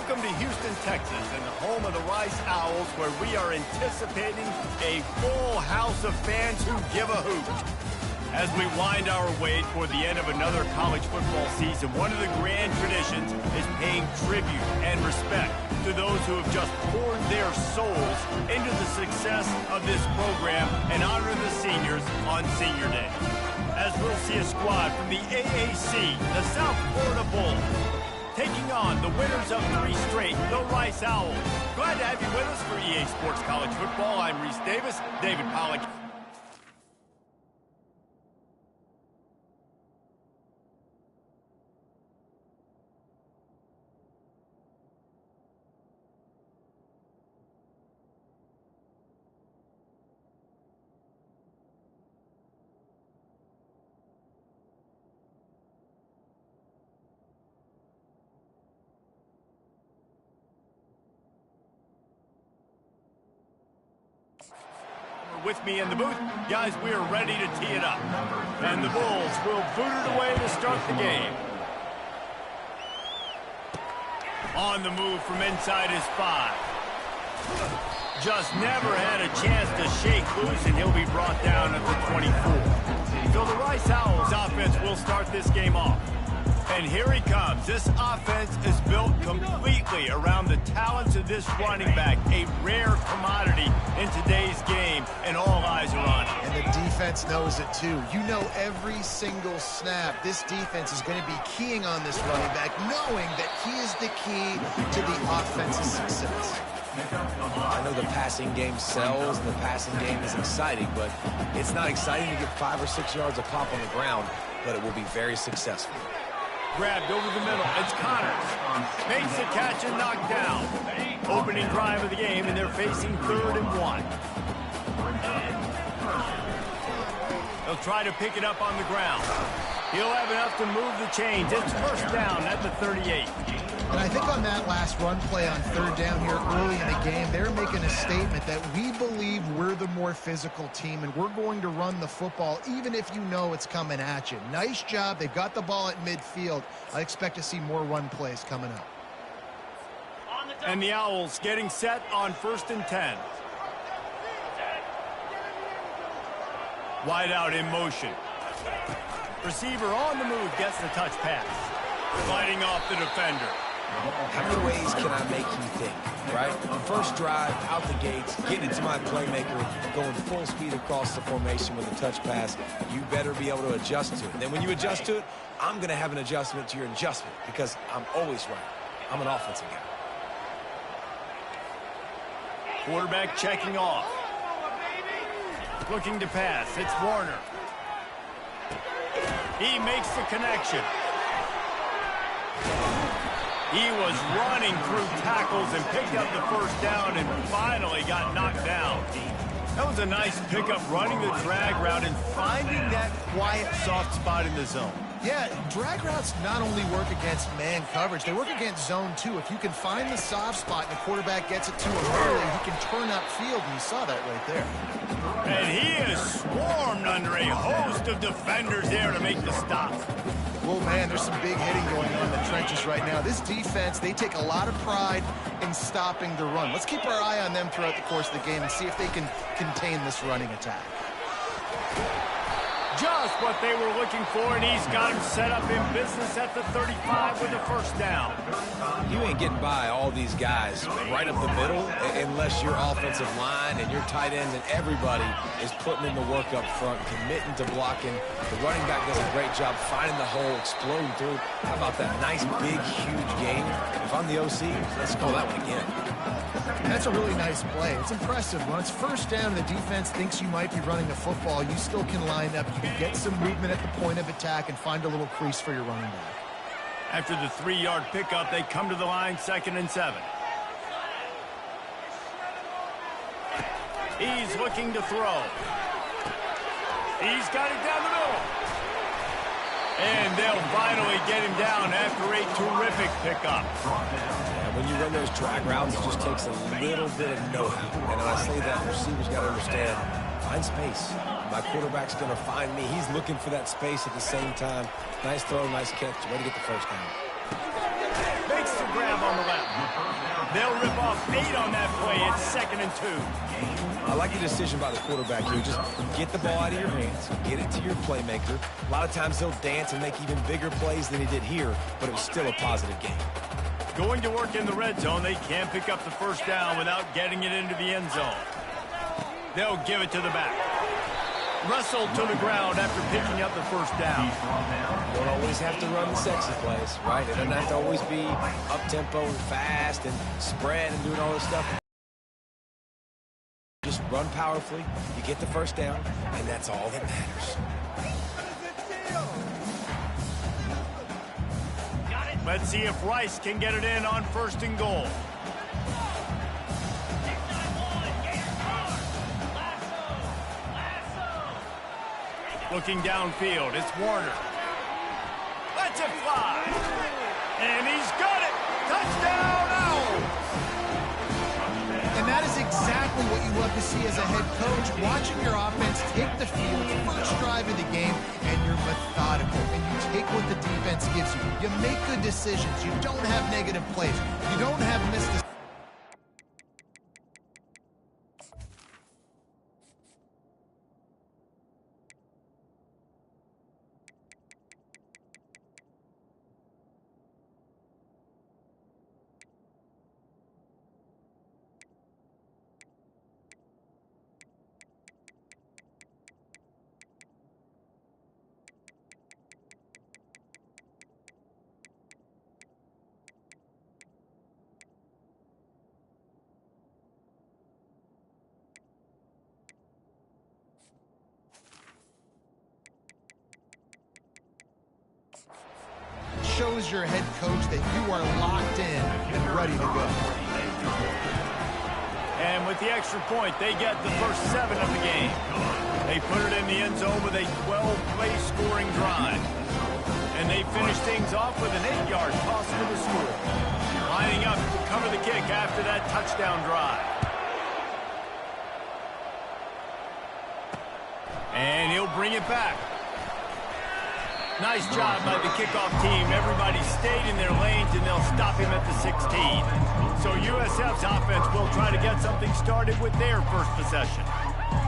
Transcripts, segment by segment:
Welcome to Houston, Texas, and the home of the Rice Owls, where we are anticipating a full house of fans who give a hoot. As we wind our way toward the end of another college football season, one of the grand traditions is paying tribute and respect to those who have just poured their souls into the success of this program and honor the seniors on Senior Day. As we'll see a squad from the AAC, the South Florida Bulls, taking on the winners of 3 straight, the Rice Owls. Glad to have you with us for EA Sports College Football. I'm Reese Davis, David Pollack. With me in the booth. Guys, we are ready to tee it up. And the Bulls will boot it away to start the game. On the move from inside his 5. Just never had a chance to shake loose, and he'll be brought down at the 24. So the Rice Owls offense will start this game off. And here he comes. This offense is built completely around the talents of this running back, a rare commodity in today's game, and all eyes are on him. And the defense knows it too. You know every single snap, this defense is going to be keying on this running back, knowing that he is the key to the offense's success. I know the passing game sells, and the passing game is exciting, but it's not exciting to get 5 or 6 yards a pop on the ground, but it will be very successful. Grabbed over the middle. It's Connors. Makes the catch and knocked down. Opening drive of the game, and they're facing 3rd and 1. They'll try to pick it up on the ground. He'll have enough to move the chains. It's first down at the 38. And I think on that last run play on 3rd down here early in the game, they're making a statement that we believe we're the more physical team and we're going to run the football even if you know it's coming at you. Nice job. They've got the ball at midfield. I expect to see more run plays coming up. And the Owls getting set on 1st and 10. Wide out in motion. Receiver on the move gets the touch pass. Fighting off the defender. How many ways can I make you think, right? First drive, out the gates, getting it to my playmaker, going full speed across the formation with a touch pass. You better be able to adjust to it. And then when you adjust to it, I'm going to have an adjustment to your adjustment because I'm always right. I'm an offensive guy. Quarterback checking off. Looking to pass. It's Warner. He makes the connection. He was running through tackles and picked up the first down and finally got knocked down. That was a nice pickup, running the drag route and finding that quiet, soft spot in the zone. Yeah, drag routes not only work against man coverage, they work against zone too. If you can find the soft spot and the quarterback gets it to him early, he can turn upfield, and you saw that right there. And he is swarmed under a host of defenders there to make the stop. Well, man, there's some big hitting going on in the trenches right now. This defense, they take a lot of pride in stopping the run. Let's keep our eye on them throughout the course of the game and see if they can contain this running attack. Just what they were looking for, and he's got him set up in business at the 35 with the first down. You ain't getting by all these guys right up the middle unless your offensive line and your tight end and everybody is putting in the work up front, committing to blocking. The running back does a great job finding the hole, exploding through. How about that nice, big, huge game? If I'm the OC, let's call that one again. That's a really nice play. It's impressive. When it's first down and the defense thinks you might be running the football, you still can line up. You can get some movement at the point of attack and find a little crease for your running back. After the 3-yard pickup, they come to the line, 2nd and 7. He's looking to throw. He's got it down the middle. And they'll finally get him down after a terrific pickup. When you run those drag routes, it just takes a little bit of know-how. And when I say that, receivers got to understand, find space. My quarterback's going to find me. He's looking for that space at the same time. Nice throw, nice catch. Way to get the first down. Makes the grab on the left. They'll rip off 8 on that play. It's 2nd and 2. I like the decision by the quarterback here. Just get the ball out of your hands, get it to your playmaker. A lot of times he'll dance and make even bigger plays than he did here, but it was still a positive game. Going to work in the red zone, they can't pick up the first down without getting it into the end zone. They'll give it to the back. Wrestled to the ground after picking up the first down. You don't always have to run the sexy plays, right? It doesn't have to always be up-tempo and fast and spread and doing all this stuff. Just run powerfully, you get the first down, and that's all that matters. Let's see if Rice can get it in on 1st and goal. Looking downfield, it's Warner. Lets it fly. And he's got it. Touchdown, Owls. And that is exactly what you love to see as a head coach, watching your offense take the field, first drive of the game, and you're methodical, and you take what the defense gives you. You make good decisions. You don't have negative plays. You don't have missed decisions. Shows your head coach that you are locked in and ready to go. And with the extra point, they get the first 7 of the game. They put it in the end zone with a 12-play scoring drive. And they finish things off with an 8-yard toss to the score. Lining up to cover the kick after that touchdown drive. And he'll bring it back. Nice job by the kickoff team. Everybody stayed in their lanes, and they'll stop him at the 16. So USF's offense will try to get something started with their first possession.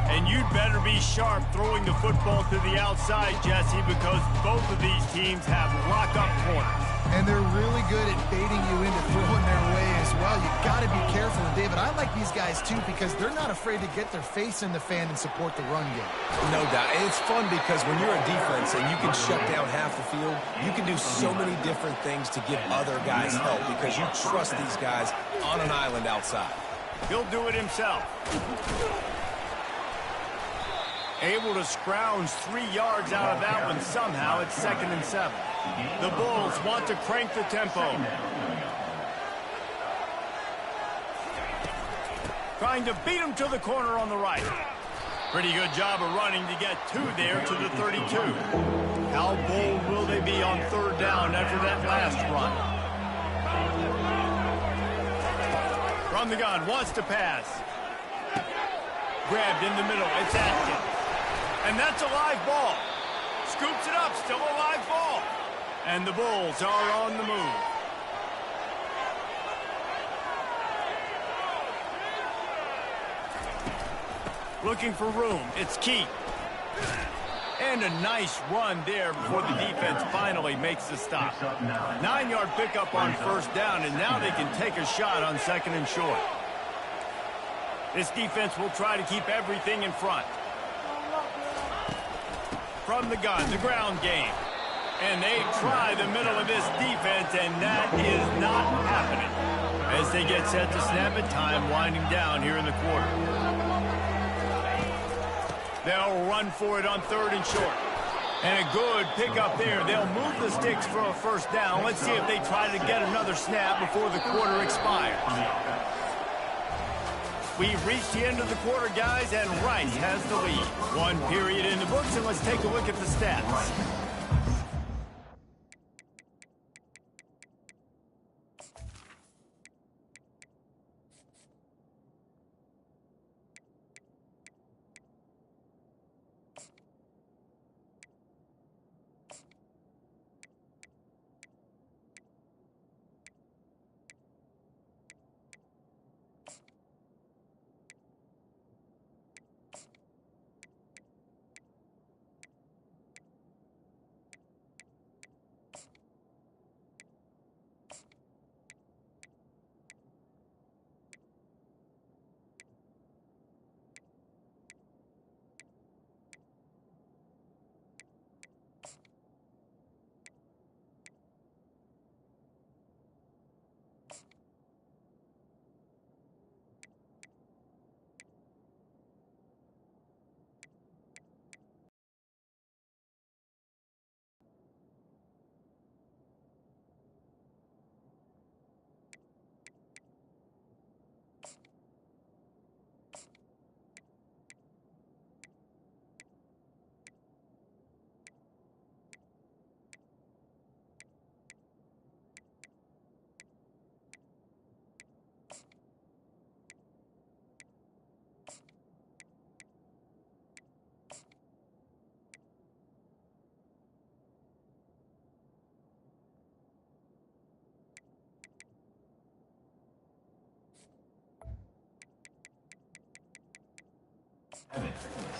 And you'd better be sharp throwing the football to the outside, Jesse, because both of these teams have lock-up corners. And they're really good at baiting you into throwing their way as well. You've got to be careful. And, David, I like these guys, too, because they're not afraid to get their face in the fan and support the run game. No doubt. And it's fun because when you're a defense and you can shut down half the field, you can do so many different things to give other guys help because you trust these guys on an island outside. He'll do it himself. Able to scrounge 3 yards out of that one somehow. It's 2nd and 7. The Bulls want to crank the tempo. Trying to beat him to the corner on the right. Pretty good job of running to get 2 there to the 32. How bold will they be on 3rd down after that last run? From the gun, wants to pass. Grabbed in the middle, it's Atkins. And that's a live ball. Scoops it up, still a live ball. And the Bulls are on the move. Looking for room, it's Keith. And a nice run there before the defense finally makes the stop. 9-yard pickup on 1st down, and now they can take a shot on 2nd and short. This defense will try to keep everything in front. From the gun, the ground game. And they try the middle of this defense, and that is not happening. As they get set to snap it, time winding down here in the quarter. They'll run for it on 3rd and short. And a good pickup there. They'll move the sticks for a 1st down. Let's see if they try to get another snap before the quarter expires. We've reached the end of the quarter, guys, and Rice has the lead. 1 period in the books, and let's take a look at the stats.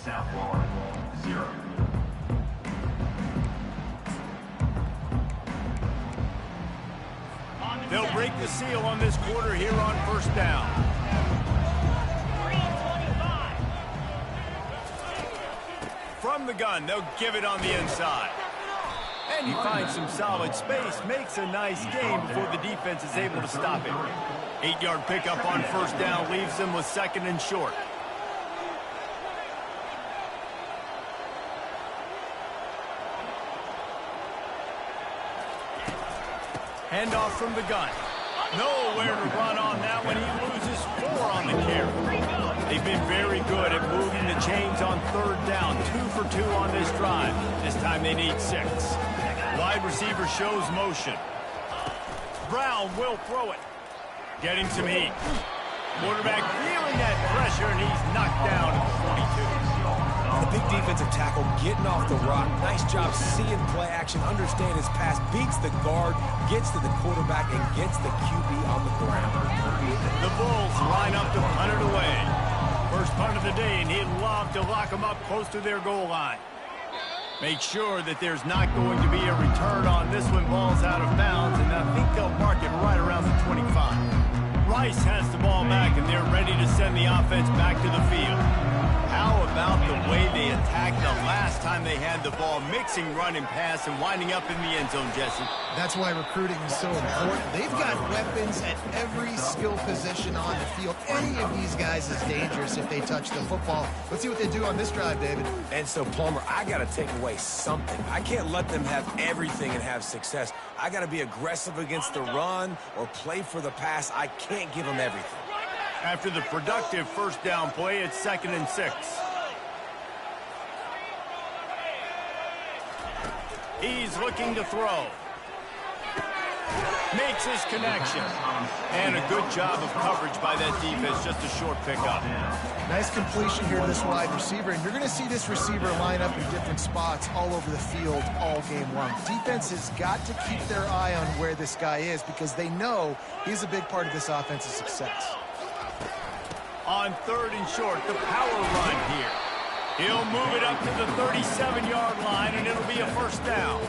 South Lawn, 0. They'll break the seal on this quarter here on first down. From the gun, they'll give it on the inside. And he finds some solid space, makes a nice gain before the defense is able to stop it. 8-yard pickup on first down leaves them with 2nd and short. Handoff from the gun. Nowhere to run on that one. He loses 4 on the carry. They've been very good at moving the chains on 3rd down. 2 for 2 on this drive. This time they need 6. Wide receiver shows motion. Brown will throw it. Getting some heat. Quarterback feeling that pressure, and he's knocked down at the 42. The big defensive tackle getting off the rock. Nice job seeing play action, understand his pass, beats the guard, gets to the quarterback, and gets the QB on the ground. The Bulls line up to punt it away. First punt of the day, and he'd love to lock them up close to their goal line. Make sure that there's not going to be a return on this one. Ball's out of bounds, and I think they'll mark it right around the 25. Rice has the ball back, and they're ready to send the offense back to the field. How about the way they attacked the last time they had the ball, mixing run and pass and winding up in the end zone, Jesse? That's why recruiting is so important. They've got weapons at every skill position on the field. Any of these guys is dangerous if they touch the football. Let's see what they do on this drive, David. And so, Palmer, I got to take away something. I can't let them have everything and have success. I got to be aggressive against the run or play for the pass. I can't give them everything. After the productive first down play, it's 2nd and 6. He's looking to throw. Makes his connection. And a good job of coverage by that defense. Just a short pickup. Nice completion here to this wide receiver. And you're going to see this receiver line up in different spots all over the field all game long. Defense has got to keep their eye on where this guy is because they know he's a big part of this offense's success. On 3rd and short, the power run here. He'll move it up to the 37-yard line, and it'll be a first down.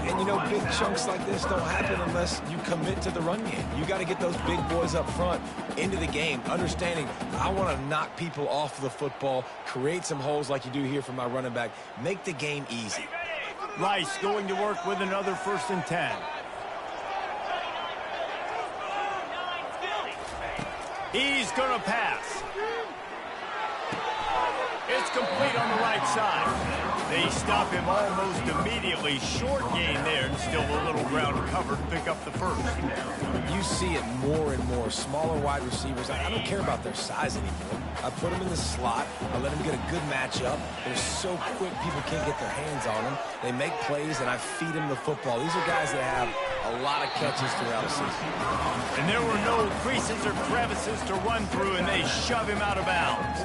And, you know, big chunks like this don't happen unless you commit to the run game. You got to get those big boys up front into the game, understanding I want to knock people off the football, create some holes like you do here for my running back, make the game easy. Rice going to work with another 1st and 10. He's going to pass. It's complete on the right side. They stop him almost immediately. Short gain there, and still a little ground covered. Pick up the first. You see it more and more. Smaller wide receivers. I don't care about their size anymore. I put them in the slot. I let them get a good matchup. They're so quick, people can't get their hands on them. They make plays, and I feed them the football. These are guys that have a lot of catches throughout the season. And there were no creases or crevices to run through, and they shove him out of bounds.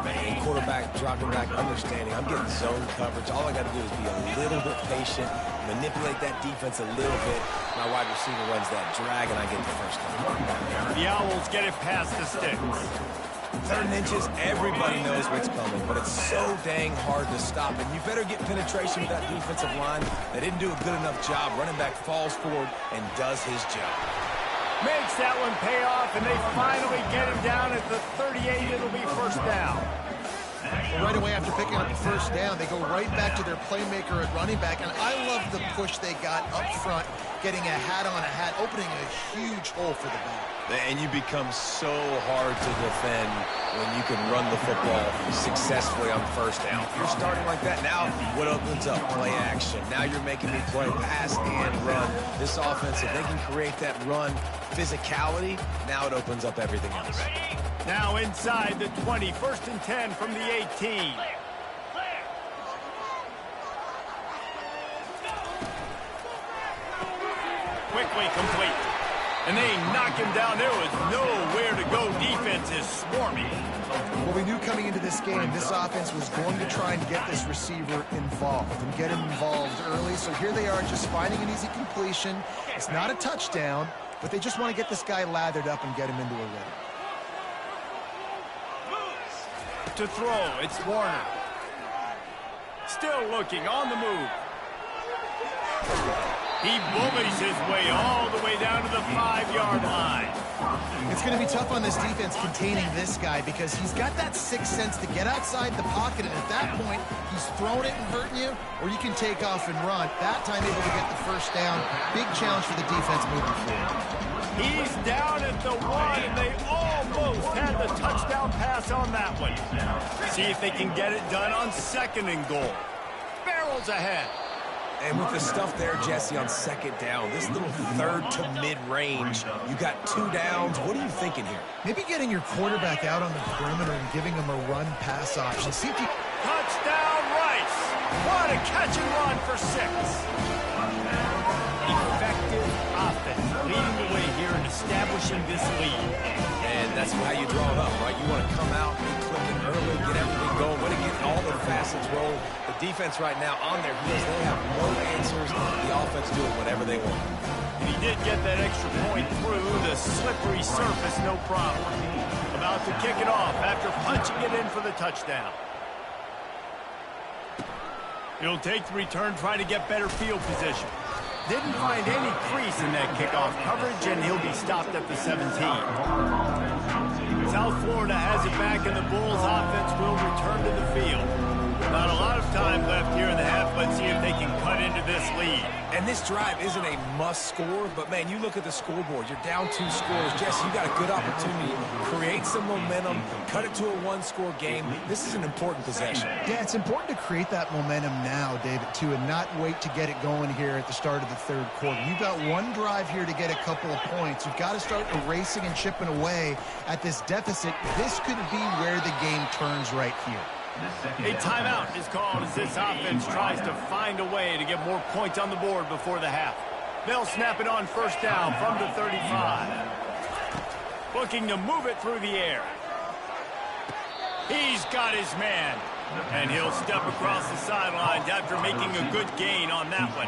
Man, quarterback dropping back, understanding. I'm getting zone coverage. All I got to do is be a little bit patient, manipulate that defense a little bit. My wide receiver runs that drag, and I get the first down. The Owls get it past the sticks. 3rd inches, everybody knows what's coming, but it's so dang hard to stop. And you better get penetration with that defensive line. They didn't do a good enough job. Running back falls forward and does his job. Makes that one pay off, and they finally get him down at the 38. It'll be first down. Well, right away after picking up the first down, they go right back to their playmaker at running back. And I love the push they got up front, getting a hat on a hat, opening a huge hole for the back. And you become so hard to defend when you can run the football successfully on first down. You're starting like that. Now, what opens up? Play action. Now you're making me play pass and run. This offense, if they can create that run physicality, now it opens up everything else. Now inside the 20, 1st and 10 from the 18. Quickly complete. And they knock him down. There was nowhere to go. Defense is swarming. Well, we knew coming into this game, this offense was going to try and get this receiver involved and get him involved early. So here they are just finding an easy completion. It's not a touchdown, but they just want to get this guy lathered up and get him into a rhythm. to throw. It's Warner. Still looking on the move. He bullies his way all the way down to the 5-yard line. It's going to be tough on this defense containing this guy because he's got that sixth sense to get outside the pocket, and at that point, he's throwing it and hurting you, or you can take off and run. That time able to get the first down. Big challenge for the defense moving forward. He's down at the 1, and they almost had the touchdown pass on that one. See if they can get it done on 2nd and goal. Barrels ahead. And with the stuff there, Jesse, on 2nd down, this little 3rd to mid-range, you got 2 downs. What are you thinking here? Maybe getting your quarterback out on the perimeter and giving him a run-pass option. See if you... Touchdown, Rice. What a catch and run for 6. Effective offense, leading the way here and establishing this lead. And that's how you draw it up, right? You want to come out and click it early, get everything going, want to get all the facets rolling. The defense right now on their heels, they have no answers. The offense doing whatever they want. And he did get that extra point through the slippery surface, no problem. About to kick it off after punching it in for the touchdown. He'll take the return, try to get better field position. Didn't find any crease in that kickoff coverage, and he'll be stopped at the 17. South Florida has it back, and the Bulls offense will return to the field. Not a lot of time left here in the half. Let's see if they can cut into this lead. And this drive isn't a must score, but, man, you look at the scoreboard. You're down 2 scores. Jesse, you got a good opportunity to create some momentum, cut it to a 1-score game. This is an important possession. Yeah, it's important to create that momentum now, David, too, and not wait to get it going here at the start of the 3rd quarter. You've got 1 drive here to get a couple of points. You've got to start erasing and chipping away at this deficit. This could be where the game turns right here. A timeout is called as this offense tries to find a way to get more points on the board before the half. They'll snap it on 1st down from the 35. Looking to move it through the air. He's got his man. And he'll step across the sidelines after making a good gain on that one.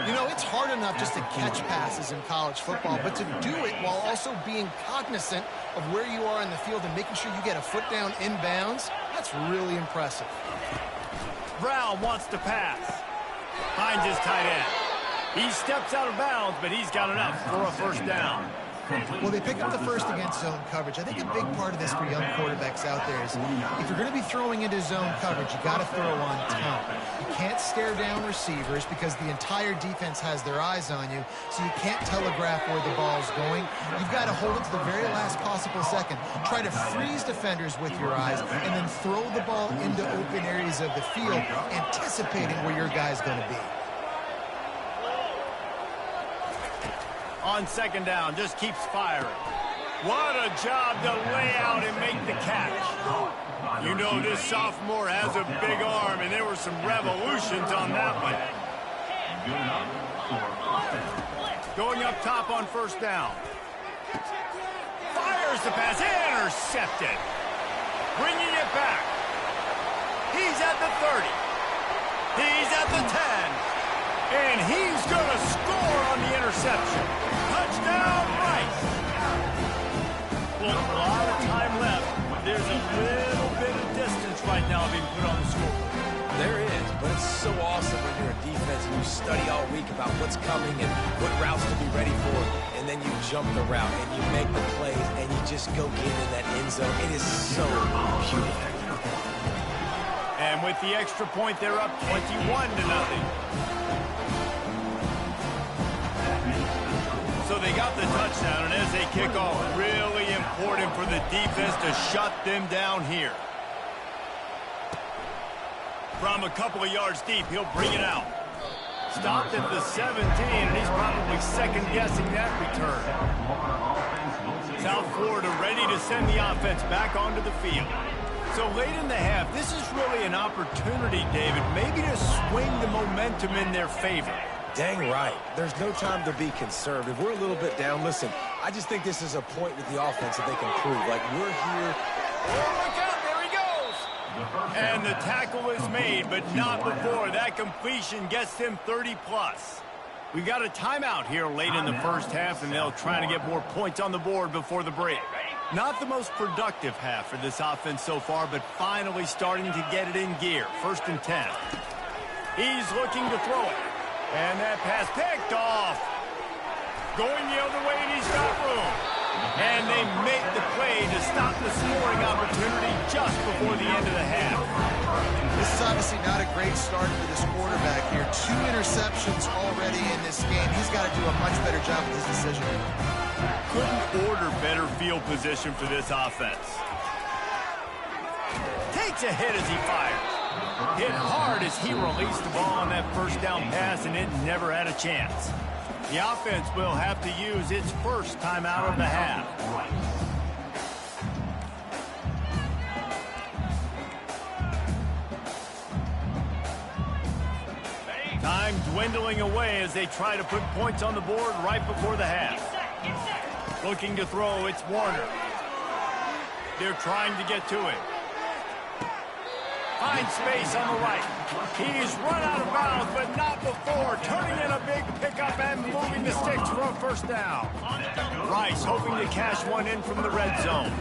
You know, it's hard enough just to catch passes in college football, but to do it while also being cognizant of where you are in the field and making sure you get a foot down inbounds, that's really impressive. Brown wants to pass. Finds his tight end. He steps out of bounds, but he's got enough for a 1st down. Well, they pick up the first against zone coverage. I think a big part of this for young quarterbacks out there is if you're going to be throwing into zone coverage, you got to throw on time. You can't stare down receivers because the entire defense has their eyes on you, so you can't telegraph where the ball's going. You've got to hold it to the very last possible second. Try to freeze defenders with your eyes and then throw the ball into open areas of the field, anticipating where your guy's going to be. On 2nd down, just keeps firing. What a job to lay out and make the catch. You know this sophomore has a big arm, and there were some revolutions on that one. Going up top on 1st down. Fires the pass, intercepted. Bringing it back. He's at the 30. He's at the 10. And he's going to score on the interception. Touchdown, Rice. Well, a lot of time left. There's a little bit of distance right now being put on the scoreboard. There is, but it's so awesome when you're a defense and you study all week about what's coming and what routes to be ready for, and then you jump the route and you make the plays and you just go get in that end zone. It is so beautiful. And with the extra point, they're up 21-0. So they got the touchdown, and as they kick off, really important for the defense to shut them down here. From a couple of yards deep, he'll bring it out. Stopped at the 17, and he's probably second-guessing that return. South Florida ready to send the offense back onto the field. So late in the half, this is really an opportunity, David, maybe to swing the momentum in their favor. Dang right. There's no time to be concerned. If we're a little bit down, listen, I just think this is a point with the offense that they can prove. Like, we're here. Oh, look out, there he goes. And the tackle is made, but not before. That completion gets them 30-plus. We got a timeout here late in the 1st half, and they'll try to get more points on the board before the break. Not the most productive half for this offense so far, but finally starting to get it in gear. 1st and 10. He's looking to throw it. And that pass picked off. Going the other way, and he's got room. And they make the play to stop the scoring opportunity just before the end of the half. This is obviously not a great start for this quarterback here. 2 interceptions already in this game. He's got to do a much better job with his decision. Couldn't order better field position for this offense. Takes a hit as he fires. Hit hard as he released the ball on that 1st down pass, and it never had a chance. The offense will have to use its first timeout of the half. Time dwindling away as they try to put points on the board right before the half. Looking to throw, it's Warner. They're trying to get to it. Finds space on the right. He's run out of bounds, but not before. Turning in a big pickup and moving the sticks for a 1st down. Rice hoping to cash one in from the red zone.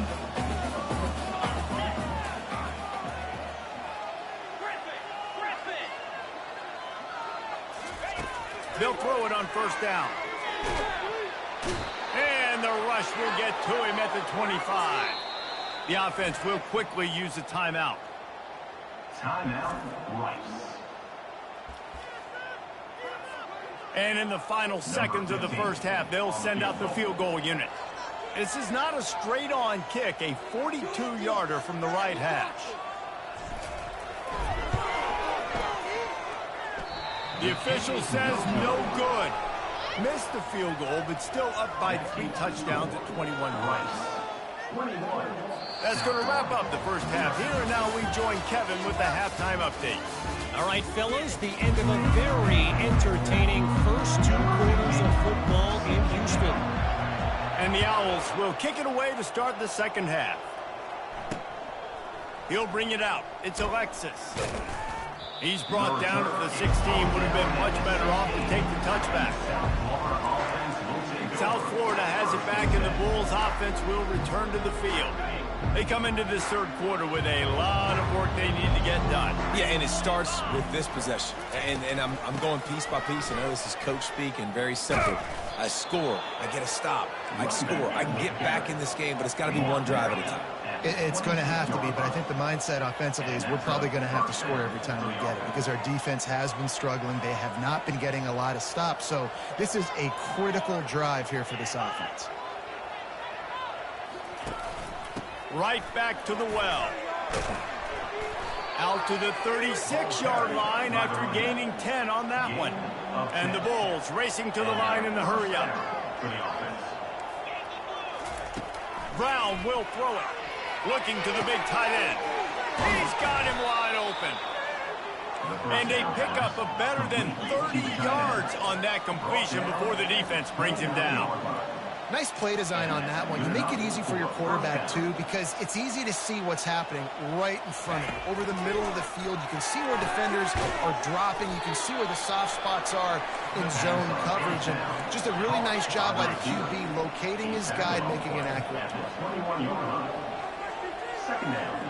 They'll throw it on 1st down. And the rush will get to him at the 25. The offense will quickly use a timeout. Timeout, Rice. And in the final seconds of the 1st half, they'll send out the field goal unit. This is not a straight-on kick, a 42-yarder from the right hash. The official says no good. Missed the field goal, but still up by 3 touchdowns at 21 points. That's going to wrap up the 1st half here, and now we join Kevin with the halftime update. All right, fellas, the end of a very entertaining first 2 quarters of football in Houston. And the Owls will kick it away to start the 2nd half. He'll bring it out. It's Alexis. He's brought down at the 16. Would have been much better off to take the touchback. South Florida has it back, and the Bulls offense will return to the field. They come into this 3rd quarter with a lot of work they need to get done. Yeah, and it starts with this possession. And I'm going piece by piece. I know this is coach speak and very simple. I score. I get a stop. I score. I can get back in this game, but it's got to be one drive at a time. It's going to have to be, but I think the mindset offensively is we're probably going to have to score every time we get it because our defense has been struggling. They have not been getting a lot of stops, so this is a critical drive here for this offense. Right back to the well. Out to the 36-yard line after gaining 10 on that one. And the Bulls racing to the line in the hurry-up. Brown will throw it. Looking to the big tight end. He's got him wide open. And a pickup of better than 30 yards on that completion before the defense brings him down. Nice play design on that one. You make it easy for your quarterback, too, because it's easy to see what's happening right in front of you. Over the middle of the field, you can see where defenders are dropping. You can see where the soft spots are in zone coverage. And just a really nice job by the QB locating his guy and making an accurate throw. 2nd down.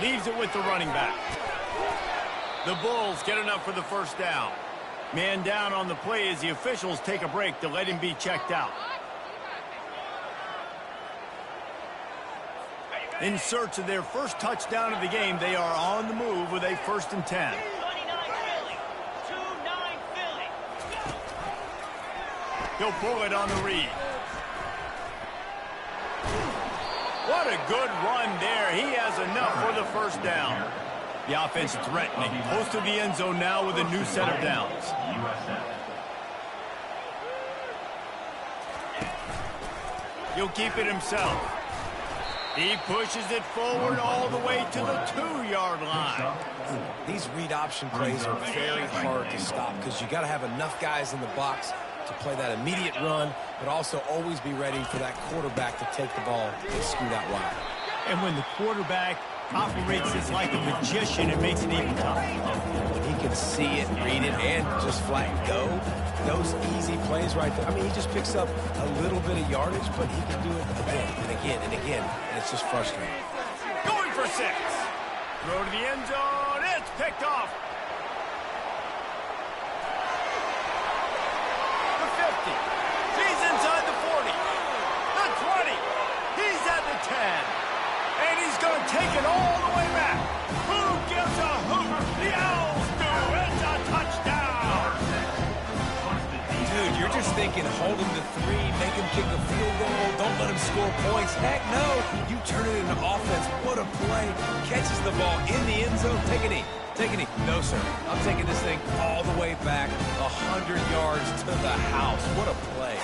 Leaves it with the running back. The Bulls get enough for the 1st down. Man down on the play as the officials take a break to let him be checked out. In search of their first touchdown of the game, they are on the move with a 1st and 10. He'll pull it on the read. What a good run there. He has enough for the 1st down. The offense threatening. Close to the end zone now with a new set of downs. USF. He'll keep it himself. He pushes it forward all the way to the 2-yard line. These read option plays are very hard to stop because you got to have enough guys in the box to play that immediate run, but also always be ready for that quarterback to take the ball and scoot out wide. And when the quarterback Operates this like a magician and makes it even tougher. When he can see it, read it, and just flat go, those easy plays right there. I mean, he just picks up a little bit of yardage, but he can do it again and again and again, and it's just frustrating. Going for 6. Throw to the end zone. It's picked off. The 50. He's inside the 40. The 20. He's at the 10. And he's going to take it all the way back. Who gives a hoot? The Owls do. It's a touchdown. Dude, you're just thinking, hold him to 3, make him kick a field goal, don't let him score points. Heck no. You turn it into offense. What a play. Catches the ball in the end zone. Take a knee. Take a knee. No, sir. I'm taking this thing all the way back 100 yards to the house. What a play.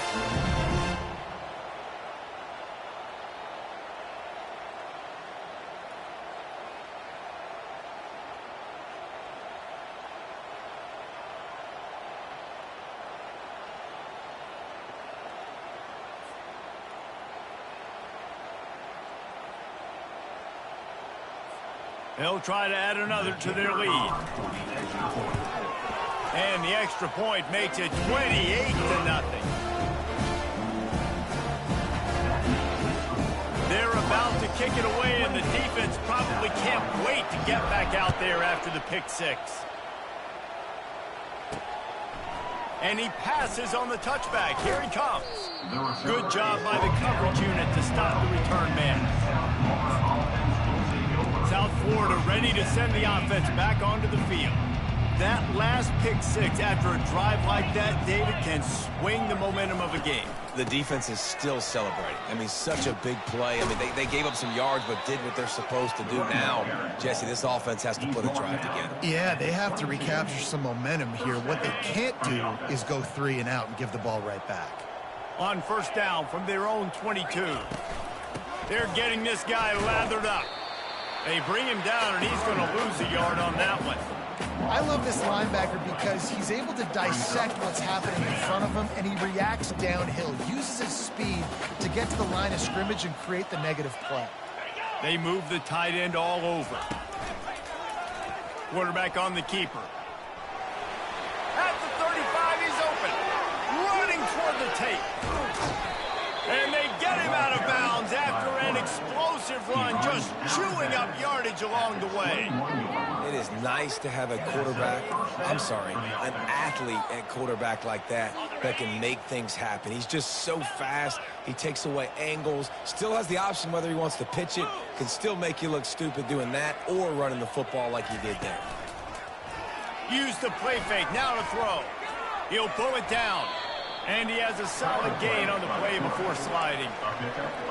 They'll try to add another to their lead. And the extra point makes it 28-0. They're about to kick it away, and the defense probably can't wait to get back out there after the pick 6. And he passes on the touchback. Here he comes. Good job by the coverage unit to stop the return man. South Florida ready to send the offense back onto the field. That last pick 6 after a drive like that, David, can swing the momentum of a game. The defense is still celebrating. I mean, such a big play. I mean, they gave up some yards but did what they're supposed to do. Now, Jesse, this offense has to put a drive together. Yeah, they have to recapture some momentum here. What they can't do is go 3 and out and give the ball right back. On first down from their own 22. They're getting this guy lathered up. They bring him down, and he's going to lose a yard on that one. I love this linebacker because he's able to dissect what's happening in front of him, and he reacts downhill, uses his speed to get to the line of scrimmage and create the negative play. They move the tight end all over. Quarterback on the keeper. At the 35, he's open. Running toward the tape. And they get him out of bounds after an explosive run, just chewing up yardage along the way. It is nice to have an athlete at quarterback like that can make things happen. He's just so fast. He takes away angles, still has the option whether he wants to pitch it, can still make you look stupid doing that or running the football like he did there. Use the play fake, now to throw. He'll pull it down. And he has a solid gain on the play before sliding.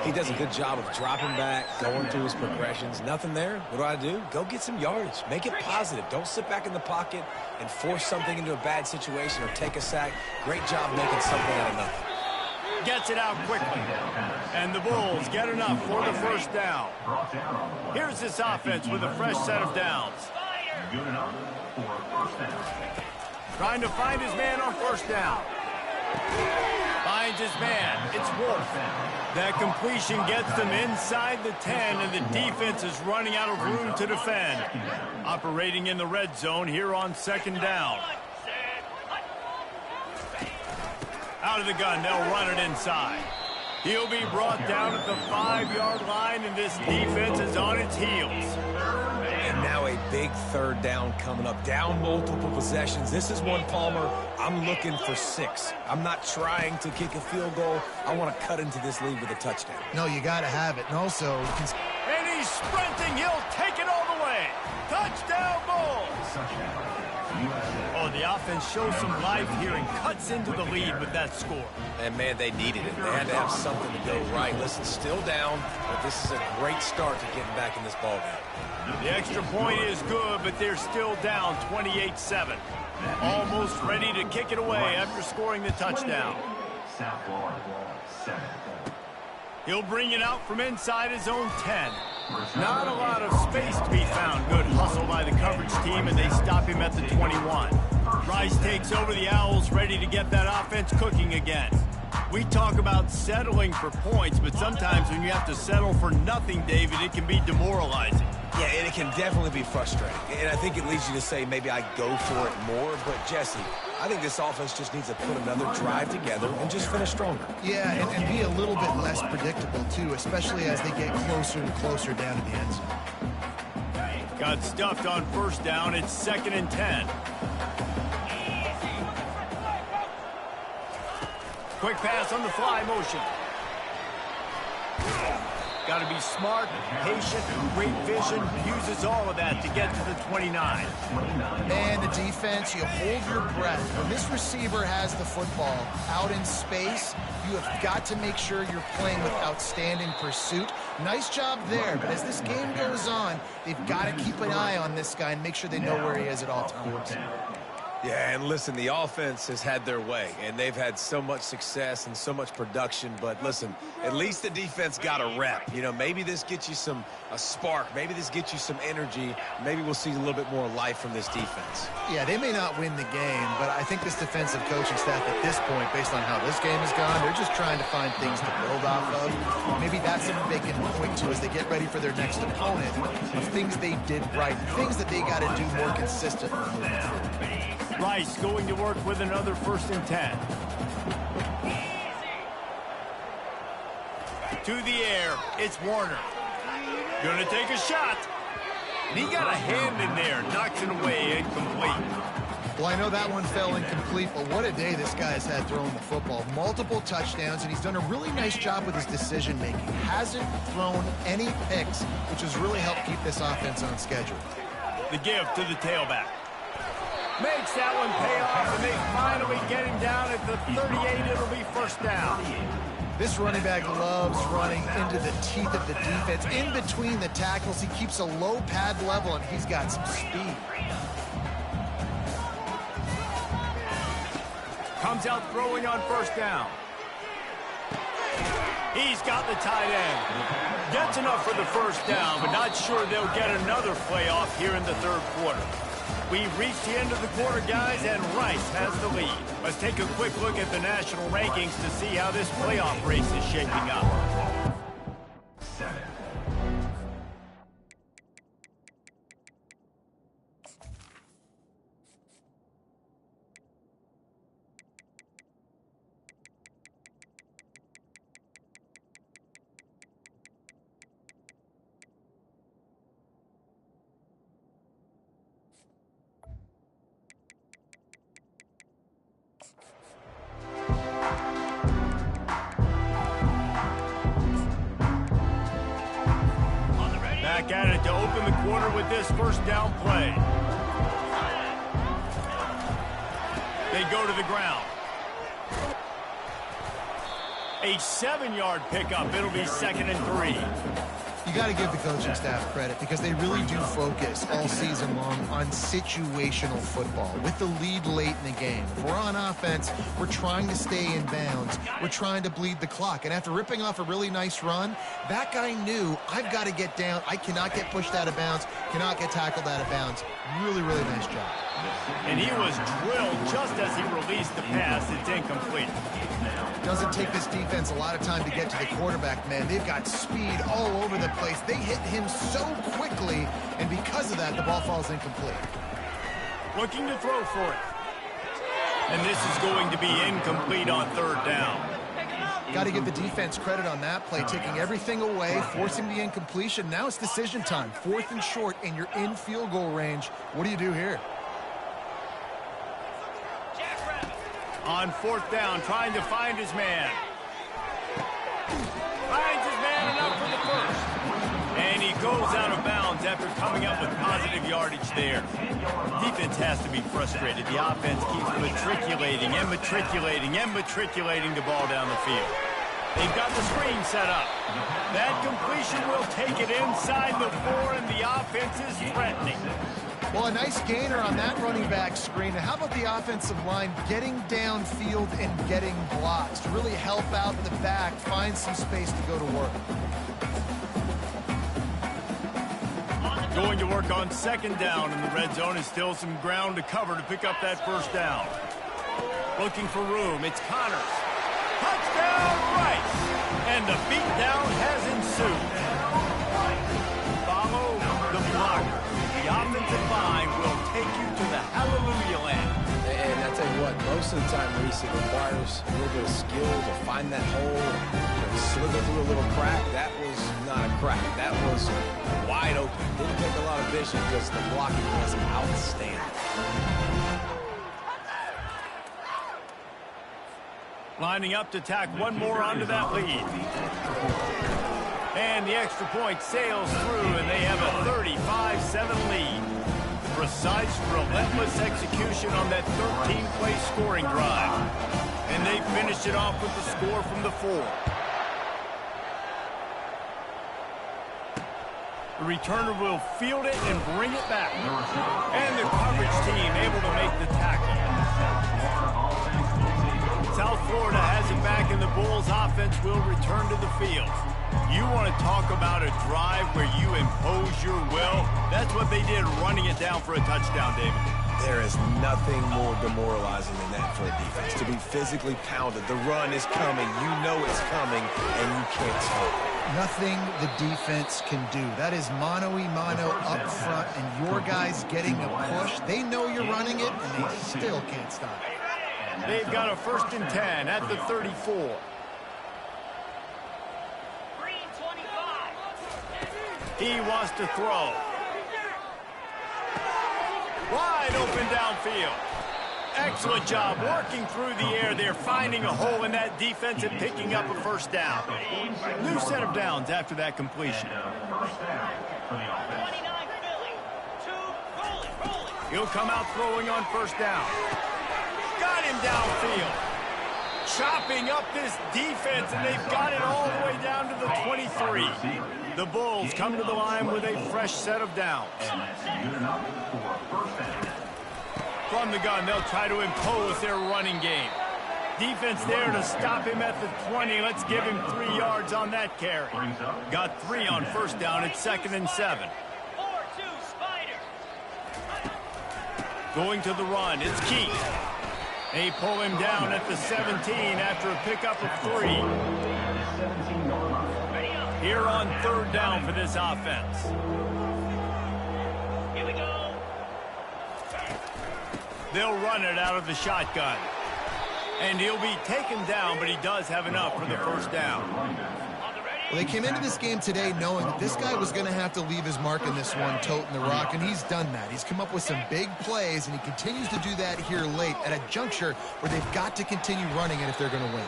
He does a good job of dropping back, going through his progressions. Nothing there. What do? Go get some yardage. Make it positive. Don't sit back in the pocket and force something into a bad situation or take a sack. Great job making something out of nothing. Gets it out quickly. And the Bulls get enough for the first down. Here's this offense with a fresh set of downs. Good enough for first down. Trying to find his man on first down. Finds his man. It's Wolf. That completion gets them inside the 10, and the defense is running out of room to defend. Operating in the red zone here on second down. Out of the gun, they'll run it inside. He'll be brought down at the 5-yard line, and this defense is on its heels. And now a big third down coming up. Down multiple possessions. This is one, Palmer, I'm looking for 6. I'm not trying to kick a field goal. I want to cut into this lead with a touchdown. No, you got to have it. And also, and he's sprinting. He'll take it all the way. Touchdown, Bulls. Oh, the offense shows some life here and cuts into the lead with that score. And, man, they needed it. They had to have something to go right. Listen, still down, but this is a great start to getting back in this ballgame. The extra point is good, but they're still down 28-7. Almost ready to kick it away after scoring the touchdown. South Florida, 7. He'll bring it out from inside his own 10. Not a lot of space to be found. Good hustle by the coverage team, and they stop him at the 21. Rice takes over the Owls, ready to get that offense cooking again. We talk about settling for points, but sometimes when you have to settle for nothing, David, it can be demoralizing. Yeah, and it can definitely be frustrating. And I think it leads you to say maybe I go for it more. But, Jesse, I think this offense just needs to put another drive together and just finish stronger. Yeah, and be a little bit less predictable, too, especially as they get closer and closer down to the end zone. Got stuffed on first down. It's 2nd and 10. Quick pass on the fly motion. Got to be smart, patient, great vision, uses all of that to get to the 29. Man, the defense, you hold your breath. When this receiver has the football out in space, you have got to make sure you're playing with outstanding pursuit. Nice job there, but as this game goes on, they've got to keep an eye on this guy and make sure they know where he is at all times. Yeah, and listen, the offense has had their way, and they've had so much success and so much production. But listen, at least the defense got a rep. You know, maybe this gets you a spark. Maybe this gets you some energy. Maybe we'll see a little bit more life from this defense. Yeah, they may not win the game, but I think this defensive coaching staff at this point, based on how this game has gone, they're just trying to find things to build off of. Maybe that's something they can point to as they get ready for their next opponent, of things they did right, things that they got to do more consistently moving forward. Rice going to work with another 1st and 10. To the air, it's Warner. Gonna take a shot. And he got a hand in there, knocks it away, incomplete. Well, I know that one fell incomplete, but what a day this guy has had throwing the football. Multiple touchdowns, and he's done a really nice job with his decision-making. Hasn't thrown any picks, which has really helped keep this offense on schedule. The give to the tailback. Makes that one pay off, and they finally get him down at the 38. It'll be 1st down. This running back loves running into the teeth of the defense. In between the tackles, he keeps a low pad level, and he's got some speed. Comes out throwing on 1st down. He's got the tight end. Gets enough for the 1st down, but not sure they'll get another play off here in the 3rd quarter. We've reached the end of the quarter, guys, and Rice has the lead. Let's take a quick look at the national rankings to see how this playoff race is shaping up. 7. Back at it to open the quarter with this 1st down play. They go to the ground. A 7-yard pickup. It'll be 2nd and 3. You got to give the coaching staff credit because they really do focus all season long on situational football with the lead late in the game. If we're on offense, we're trying to stay in bounds. We're trying to bleed the clock. And after ripping off a really nice run, that guy knew, I've got to get down. I cannot get pushed out of bounds, cannot get tackled out of bounds. Really, really nice job. And he was drilled just as he released the pass. It's incomplete. Doesn't take this defense a lot of time to get to the quarterback, man. They've got speed all over the place. They hit him so quickly, and because of that, the ball falls incomplete. Looking to throw for it. And this is going to be incomplete on 3rd down. Got to give the defense credit on that play, taking everything away, forcing the incompletion. Now it's decision time. 4th and short, and you're in field goal range. What do you do here? On 4th down, trying to find his man. Finds his man enough for the 1st. And he goes out of bounds after coming up with positive yardage there. Defense has to be frustrated. The offense keeps matriculating and matriculating and matriculating the ball down the field. They've got the screen set up. That completion will take it inside the 4, and the offense is threatening. Well, a nice gainer on that running back screen. How about the offensive line getting downfield and getting blocks to really help out the back, find some space to go to work? Going to work on 2nd down in the red zone is still some ground to cover to pick up that 1st down. Looking for room. It's Connors. Touchdown, Rice! And the beatdown has ensued. Follow the most of the time, Reese, it requires a little bit of skill to find that hole, slither through a little crack. That was not a crack. That was wide open. Didn't take a lot of vision because the blocking was outstanding. Lining up to tack one more onto that lead. And the extra point sails through, and they have a 35-7 lead. Precise, relentless execution on that 13-play scoring drive. And they finished it off with the score from the 4. The returner will field it and bring it back. And the coverage team able to make the tackle. South Florida has it back, and the Bulls offense will return to the field. You want to talk about a drive where you impose your will? That's what they did, running it down for a touchdown, David. There is nothing more demoralizing than that for a defense. To be physically pounded. The run is coming. You know it's coming, and you can't stop it. Nothing the defense can do. That is mano-a-mano up front, and your guys getting a push. They know you're running it, and they still can't stop it. They've got a 1st and 10 at the 34. He wants to throw. Wide open downfield. Excellent job working through the air. They're finding a hole in that defense and picking up a 1st down. New set of downs after that completion. He'll come out throwing on 1st down. Got him downfield. Chopping up this defense, and they've got it all the way down to the 23. The Bulls come to the line with a fresh set of downs. From the gun, they'll try to impose their running game. Defense there to stop him at the 20. Let's give him 3 yards on that carry. Got 3 on 1st down. It's 2nd and 7. Going to the run. It's Keith. They pull him down at the 17 after a pickup of 3. Here on 3rd down for this offense. Here we go. They'll run it out of the shotgun. And he'll be taken down, but he does have enough for the 1st down. Well, they came into this game today knowing that this guy was going to have to leave his mark in this one, toting the rock, and he's done that. He's come up with some big plays, and he continues to do that here late at a juncture where they've got to continue running it if they're going to win.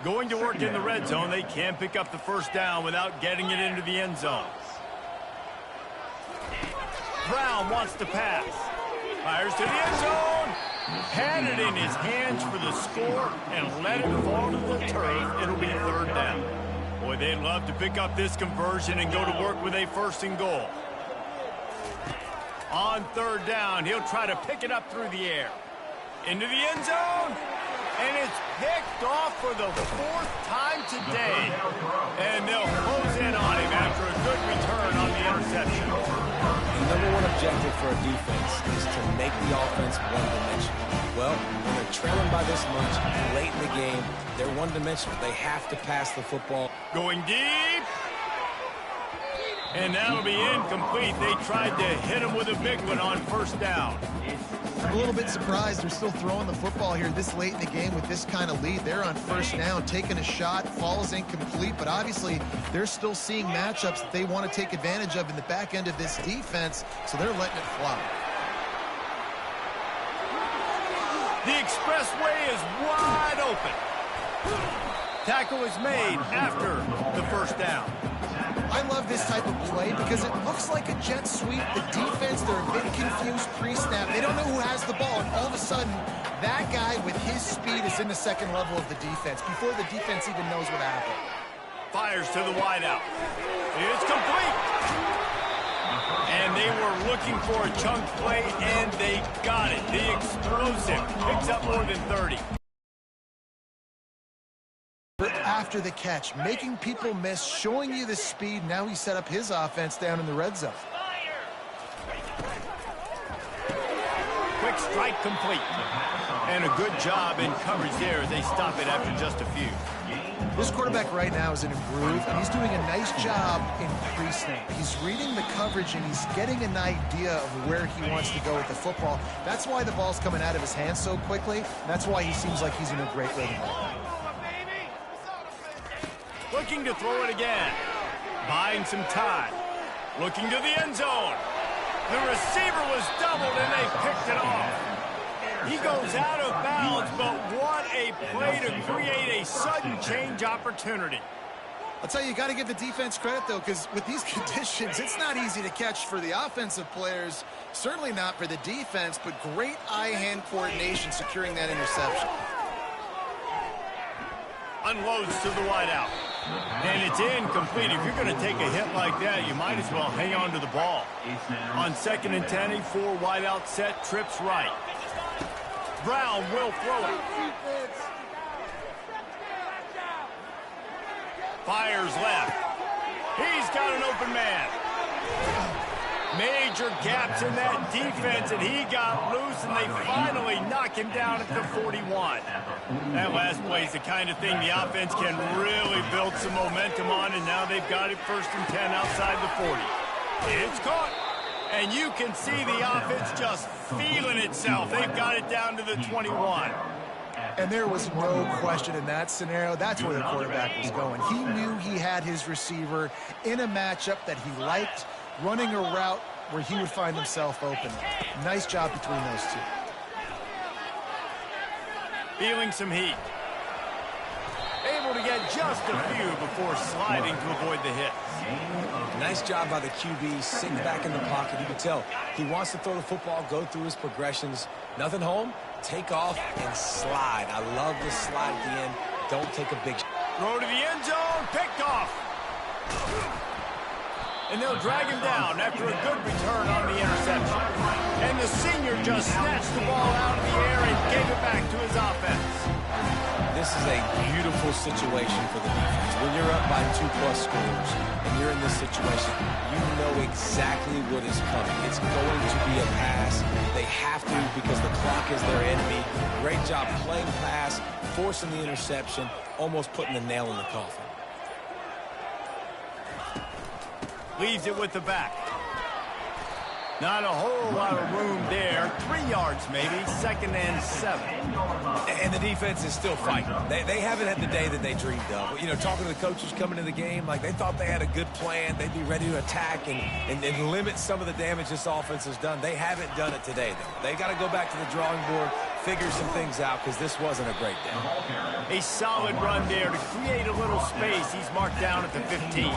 Going to work in the red zone, they can't pick up the 1st down without getting it into the end zone. Brown wants to pass. Fires to the end zone. Had it in his hands for the score and let it fall to the turf. It'll be 3rd down. Boy, they'd love to pick up this conversion and go to work with a 1st and goal. On 3rd down, he'll try to pick it up through the air. Into the end zone. And it's picked off for the 4th time today. And they'll close in on him after a good return on the interception. The #1 objective for a defense is to make the offense one-dimensional. Well, when they're trailing by this much late in the game, they're one-dimensional. They have to pass the football. Going deep. And that'll be incomplete. They tried to hit him with a big one on 1st down. I'm a little bit surprised they're still throwing the football here this late in the game with this kind of lead. They're on 1st down, taking a shot, falls incomplete, but obviously they're still seeing matchups that they want to take advantage of in the back end of this defense, so they're letting it fly. The expressway is wide open. Tackle is made after the 1st down. I love this type of play because it looks like a jet sweep. The defense, they're a bit confused pre-snap. They don't know who has the ball, and all of a sudden, that guy with his speed is in the 2nd level of the defense before the defense even knows what happened. Fires to the wideout. It's complete. And they were looking for a chunk play, and they got it. The explosive picks up more than 30. After the catch, making people miss, showing you the speed. Now he set up his offense down in the red zone. Quick strike complete. And a good job in coverage there as they stop it after just a few. This quarterback right now is in a groove, and he's doing a nice job in pre-snap. He's reading the coverage, and he's getting an idea of where he wants to go with the football. That's why the ball's coming out of his hands so quickly. That's why he seems like he's in a great rhythm. Looking to throw it again. Buying some time. Looking to the end zone. The receiver was doubled, and they picked it off. He goes out of bounds, but what a play to create a sudden change opportunity. I'll tell you got to give the defense credit, though, because with these conditions, it's not easy to catch for the offensive players, certainly not for the defense, but great eye-hand coordination securing that interception. Unloads to the wideout. And it's incomplete. If you're going to take a hit like that, you might as well hang on to the ball. On 2nd and 10, a 4 wideout set, trips right. Brown will throw it. Fires left. He's got an open man. Major gaps in that defense, and he got loose, and they finally knock him down at the 41. That last play is the kind of thing the offense can really build some momentum on, and now they've got it 1st and 10 outside the 40. It's caught. And you can see the offense just feeling itself. They've got it down to the 21. And there was no question in that scenario. That's where the quarterback was going. He knew he had his receiver in a matchup that he liked, running a route where he would find himself open. Nice job between those two. Feeling some heat. Able to get just a few before sliding to avoid the hit. Nice job by the QB, sitting back in the pocket. You can tell he wants to throw the football, go through his progressions. Nothing home, take off and slide. I love the slide at the end. Don't take a big shot. Throw to the end zone, picked off. And they'll drag him down after a good return on the interception. And the senior just snatched the ball out of the air and gave it back to his offense. This is a beautiful situation for the defense. When you're up by 2+ scores and you're in this situation, you know exactly what is coming. It's going to be a pass. They have to because the clock is their enemy. Great job playing pass, forcing the interception, almost putting the nail in the coffin. Leaves it with the back. Not a whole lot of room there. 3 yards maybe, 2nd and 7. And the defense is still fighting. They haven't had the day that they dreamed of. You know, talking to the coaches coming into the game, like they thought they had a good plan. They'd be ready to attack and limit some of the damage this offense has done. They haven't done it today, though. They got to go back to the drawing board, figure some things out, because this wasn't a great day. A solid run there to create a little space. He's marked down at the 15.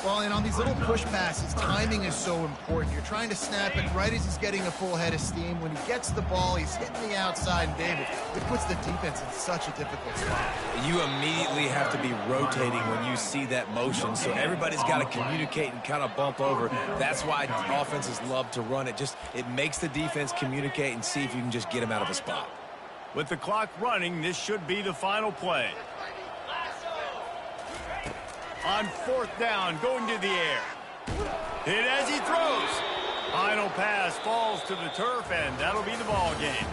Well, and on these little push passes, timing is so important. You're trying to snap it right as he's getting a full head of steam. When he gets the ball, he's hitting the outside, and David, it puts the defense in such a difficult spot. You immediately have to be rotating when you see that motion, so everybody's got to communicate and kind of bump over. That's why offenses love to run it. It makes the defense communicate and see if you can just get him out of a spot. With the clock running, this should be the final play. On 4th down, going to the air. Hit as he throws. Final pass falls to the turf, and that'll be the ball game.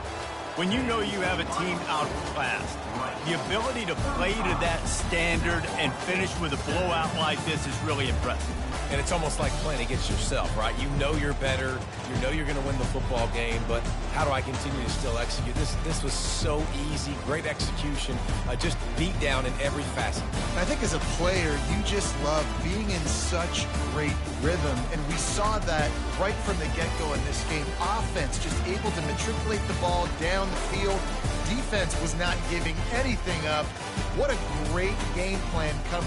When you know you have a team outclassed, the ability to play to that standard and finish with a blowout like this is really impressive. And it's almost like playing against yourself, right? You know you're better. You know you're going to win the football game, but how do I continue to still execute? This was so easy, great execution, just beat down in every facet. I think as a player, you just love being in such great rhythm, and we saw that right from the get-go in this game. Offense just able to matriculate the ball down the field. Defense was not giving anything up. What a great game plan come